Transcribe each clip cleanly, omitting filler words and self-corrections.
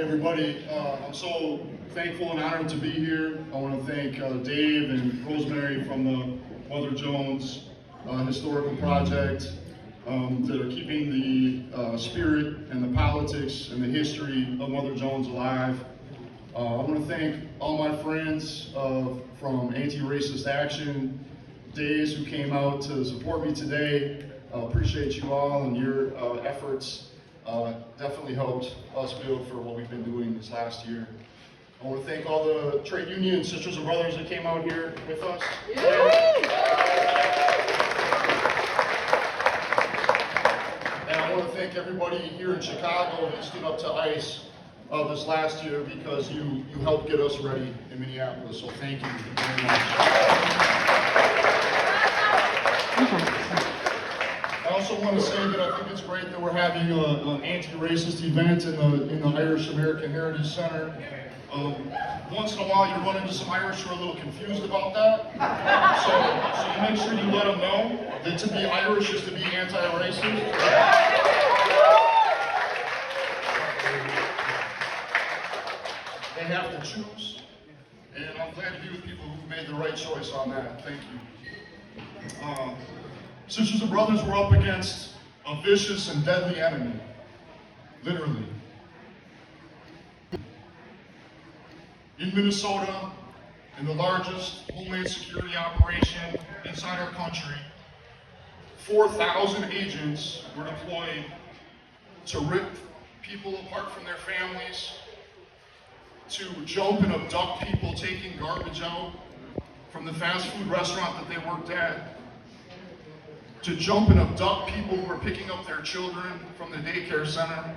Everybody, I'm so thankful and honored to be here. I want to thank Dave and Rosemary from the Mother Jones Historical Project that are keeping the spirit and the politics and the history of Mother Jones alive. I want to thank all my friends from Anti-Racist Action Days who came out to support me today. Appreciate you all and your efforts. Definitely helped us build for what we've been doing this last year. I want to thank all the trade union sisters and brothers that came out here with us. And I want to thank everybody here in Chicago that stood up to ICE this last year because you helped get us ready in Minneapolis. So thank you very much. I also want to say that I think it's great that we're having an anti-racist event in the Irish American Heritage Center. Once in a while you run into some Irish who are a little confused about that. So you make sure you let them know that to be Irish is to be anti-racist. They have to choose. And I'm glad to be with people who've made the right choice on that. Thank you. Sisters and brothers, we're up against a vicious and deadly enemy, literally. In Minnesota, in the largest homeland security operation inside our country, 4,000 agents were deployed to rip people apart from their families, to jump and abduct people taking garbage out from the fast food restaurant that they worked at, to jump and abduct people who were picking up their children from the daycare center,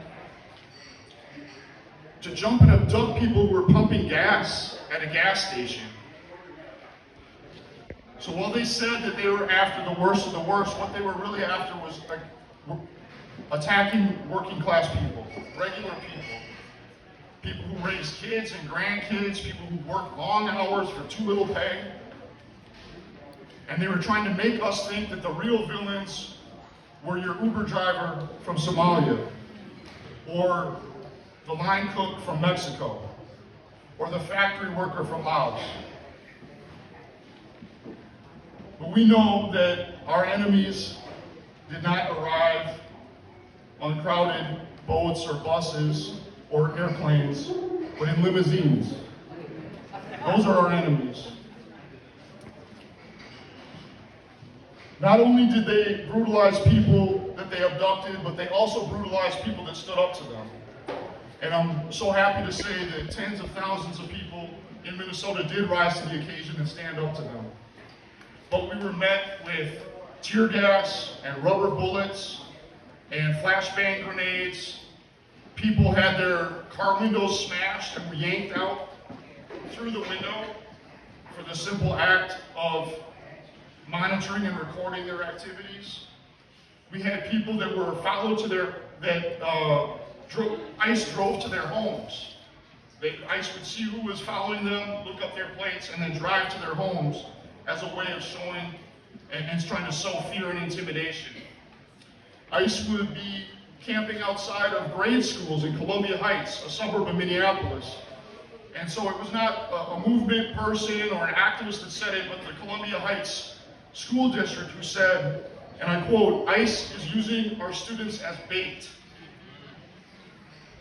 to jump and abduct people who were pumping gas at a gas station. So while they said that they were after the worst of the worst, what they were really after was attacking working class people, regular people, people who raise kids and grandkids, people who work long hours for too little pay. And they were trying to make us think that the real villains were your Uber driver from Somalia, or the line cook from Mexico, or the factory worker from Laos. But we know that our enemies did not arrive on crowded boats or buses or airplanes, but in limousines. Those are our enemies. Not only did they brutalize people that they abducted, but they also brutalized people that stood up to them. And I'm so happy to say that tens of thousands of people in Minnesota did rise to the occasion and stand up to them. But we were met with tear gas and rubber bullets and flashbang grenades. People had their car windows smashed and were yanked out through the window for the simple act of monitoring and recording their activities. We had people that were followed to ICE drove to their homes. ICE would see who was following them, look up their plates, and then drive to their homes as a way of showing and trying to sow fear and intimidation. ICE would be camping outside of grade schools in Columbia Heights, a suburb of Minneapolis. And so it was not a movement person or an activist that said it, but the Columbia Heights school district who said, and I quote, "ICE is using our students as bait."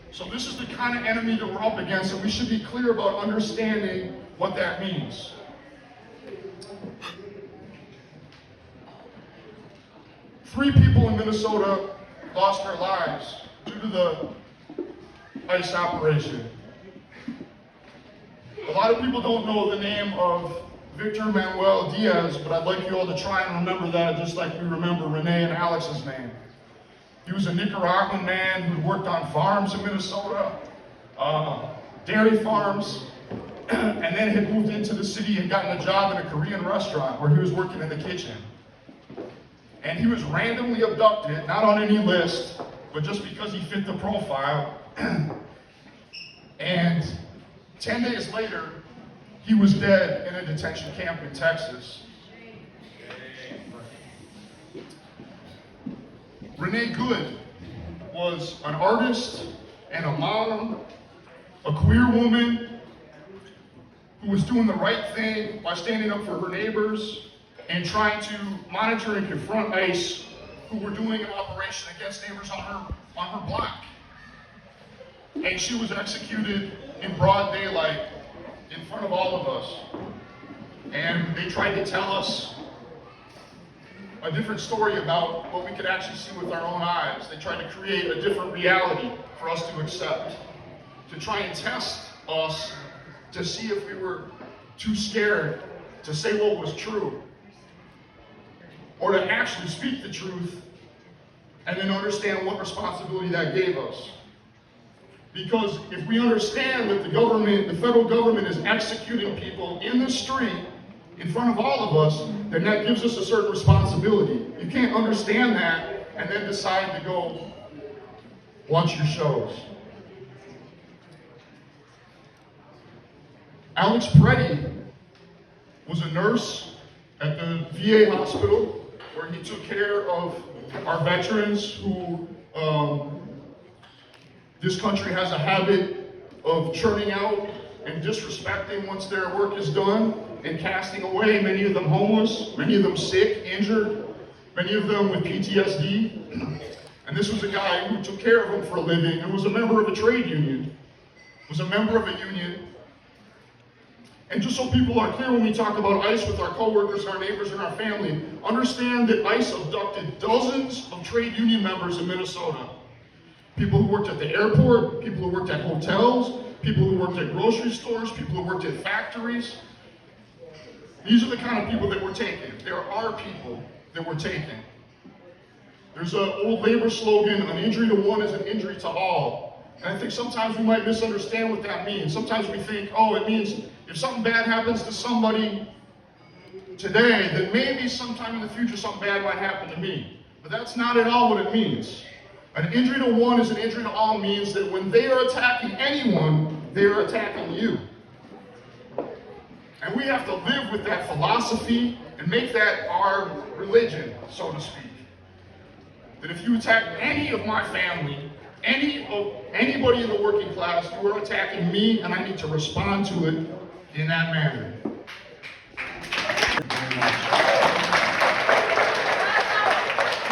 So this is the kind of enemy that we're up against, and we should be clear about understanding what that means. Three people in Minnesota lost their lives due to the ICE operation. A lot of people don't know the name of Victor Manuel Diaz, but I'd like you all to try and remember that just like we remember Renee and Alex's name. He was a Nicaraguan man who worked on farms in Minnesota, dairy farms, and then had moved into the city and gotten a job in a Korean restaurant where he was working in the kitchen. And he was randomly abducted, not on any list, but just because he fit the profile. And 10 days later, he was dead in a detention camp in Texas. Renee Good was an artist and a mom a queer woman who was doing the right thing by standing up for her neighbors and trying to monitor and confront ICE, who were doing an operation against neighbors on her block. And she was executed in broad daylight in front of all of us. And they tried to tell us a different story about what we could actually see with our own eyes. They tried to create a different reality for us to accept, to try and test us to see if we were too scared to say what was true, or to actually speak the truth and then understand what responsibility that gave us. Because if we understand that the government, the federal government, is executing people in the street in front of all of us, then that gives us a certain responsibility. You can't understand that and then decide to go watch your shows. Alex Preddy was a nurse at the VA hospital where he took care of our veterans who this country has a habit of churning out and disrespecting once their work is done and casting away, many of them homeless, many of them sick, injured, many of them with PTSD. And this was a guy who took care of them for a living and was a member of a trade union, was a member of a union. And just so people are clear, when we talk about ICE with our coworkers, our neighbors, and our family, understand that ICE abducted dozens of trade union members in Minnesota. People who worked at the airport, people who worked at hotels, people who worked at grocery stores, people who worked at factories. These are the kind of people that were taken. There are people that were taken. There's an old labor slogan, an injury to one is an injury to all. And I think sometimes we might misunderstand what that means. Sometimes we think, oh, it means if something bad happens to somebody today, then maybe sometime in the future something bad might happen to me. But that's not at all what it means. An injury to one is an injury to all means that when they are attacking anyone, they are attacking you. And we have to live with that philosophy and make that our religion, so to speak. That if you attack any of my family, anybody in the working class, you are attacking me, and I need to respond to it in that manner. Thank you very much.